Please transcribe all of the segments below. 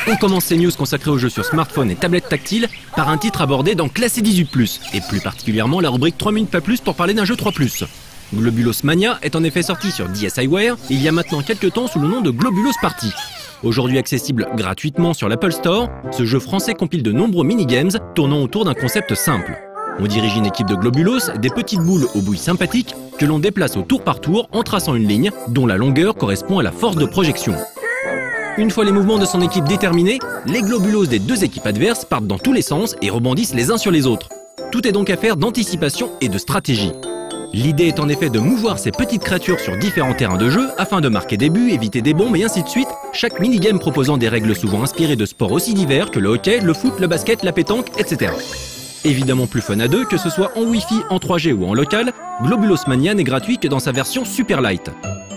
On commence ces news consacrées aux jeux sur smartphone et tablettes tactiles par un titre abordé dans Classé 18+, et plus particulièrement la rubrique 3 minutes pas plus pour parler d'un jeu 3+. Globulos Mania est en effet sorti sur DSiWare il y a maintenant quelques temps sous le nom de Globulos Party. Aujourd'hui accessible gratuitement sur l'Apple Store, ce jeu français compile de nombreux minigames tournant autour d'un concept simple. On dirige une équipe de globulos, des petites boules aux bouilles sympathiques, que l'on déplace au tour par tour en traçant une ligne dont la longueur correspond à la force de projection. Une fois les mouvements de son équipe déterminés, les globulos des deux équipes adverses partent dans tous les sens et rebondissent les uns sur les autres. Tout est donc affaire d'anticipation et de stratégie. L'idée est en effet de mouvoir ces petites créatures sur différents terrains de jeu afin de marquer des buts, éviter des bombes et ainsi de suite, chaque minigame proposant des règles souvent inspirées de sports aussi divers que le hockey, le foot, le basket, la pétanque, etc. Évidemment plus fun à deux, que ce soit en Wi-Fi, en 3G ou en local, Globulos Mania n'est gratuit que dans sa version super light.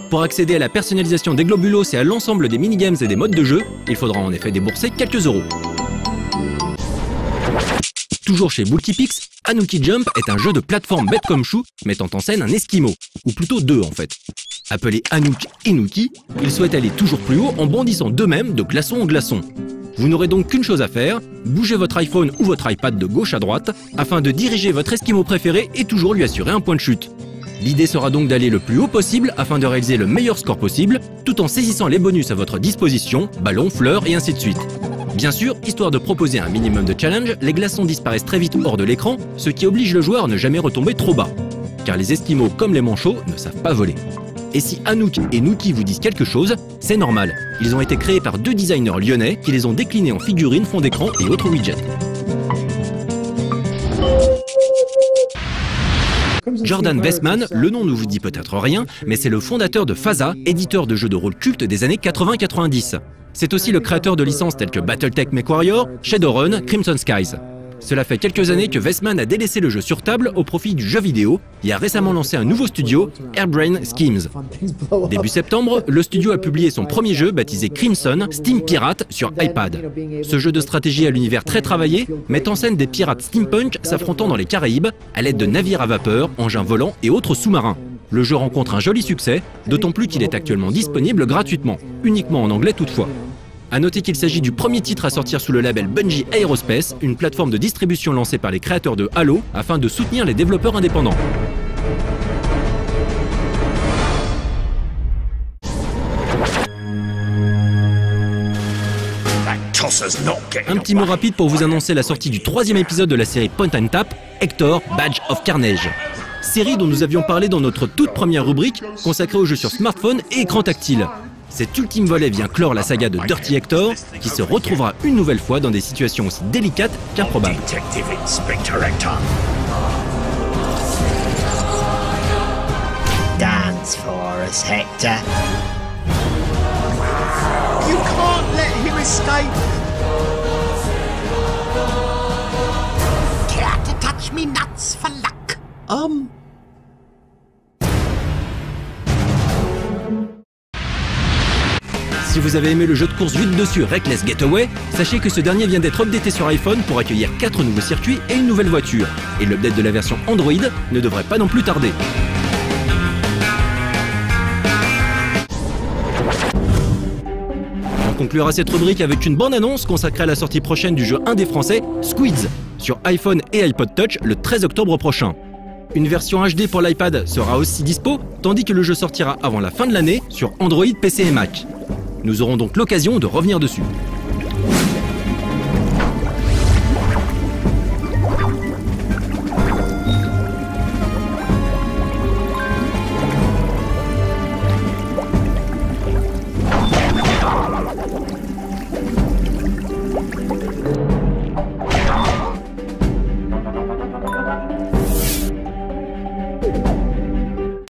Pour accéder à la personnalisation des globulos et à l'ensemble des minigames et des modes de jeu, il faudra en effet débourser quelques euros. Toujours chez Bulkypix, Anuki Jump est un jeu de plateforme bête comme chou mettant en scène un esquimau, ou plutôt deux en fait. Appelé Anouk et Nuki, ils souhaitent aller toujours plus haut en bondissant d'eux-mêmes de glaçon en glaçon. Vous n'aurez donc qu'une chose à faire, bouger votre iPhone ou votre iPad de gauche à droite afin de diriger votre esquimau préféré et toujours lui assurer un point de chute. L'idée sera donc d'aller le plus haut possible afin de réaliser le meilleur score possible, tout en saisissant les bonus à votre disposition, ballons, fleurs et ainsi de suite. Bien sûr, histoire de proposer un minimum de challenge, les glaçons disparaissent très vite hors de l'écran, ce qui oblige le joueur à ne jamais retomber trop bas. Car les esquimaux comme les manchots ne savent pas voler. Et si Anouk et Nuki vous disent quelque chose, c'est normal. Ils ont été créés par deux designers lyonnais qui les ont déclinés en figurines, fond d'écran et autres widgets. Jordan Westman, le nom ne vous dit peut-être rien, mais c'est le fondateur de Faza, éditeur de jeux de rôle culte des années 80-90. C'est aussi le créateur de licences telles que Battletech MechWarrior, Shadowrun, Crimson Skies. Cela fait quelques années que Westman a délaissé le jeu sur table au profit du jeu vidéo et a récemment lancé un nouveau studio, Airbrain Schemes. Début septembre, le studio a publié son premier jeu baptisé Crimson Steam Pirate sur iPad. Ce jeu de stratégie à l'univers très travaillé met en scène des pirates steampunk s'affrontant dans les Caraïbes à l'aide de navires à vapeur, engins volants et autres sous-marins. Le jeu rencontre un joli succès, d'autant plus qu'il est actuellement disponible gratuitement, uniquement en anglais toutefois. A noter qu'il s'agit du premier titre à sortir sous le label Bungie Aerospace, une plateforme de distribution lancée par les créateurs de Halo afin de soutenir les développeurs indépendants. Un petit mot rapide pour vous annoncer la sortie du 3e épisode de la série Point and Tap, Hector Badge of Carnage. Série dont nous avions parlé dans notre toute première rubrique consacrée aux jeux sur smartphone et écran tactile. Cet ultime volet vient clore la saga de Dirty Hector, qui se retrouvera une nouvelle fois dans des situations aussi délicates qu'improbables. Dance for us, Hector. You can't let him escape! Care to touch me nuts for luck? Si vous avez aimé le jeu de course vite dessus Reckless Getaway, sachez que ce dernier vient d'être updaté sur iPhone pour accueillir 4 nouveaux circuits et une nouvelle voiture. Et l'update de la version Android ne devrait pas non plus tarder. On conclura cette rubrique avec une bande-annonce consacrée à la sortie prochaine du jeu indé français Squids sur iPhone et iPod Touch le 13 octobre prochain. Une version HD pour l'iPad sera aussi dispo, tandis que le jeu sortira avant la fin de l'année sur Android, PC et Mac. Nous aurons donc l'occasion de revenir dessus.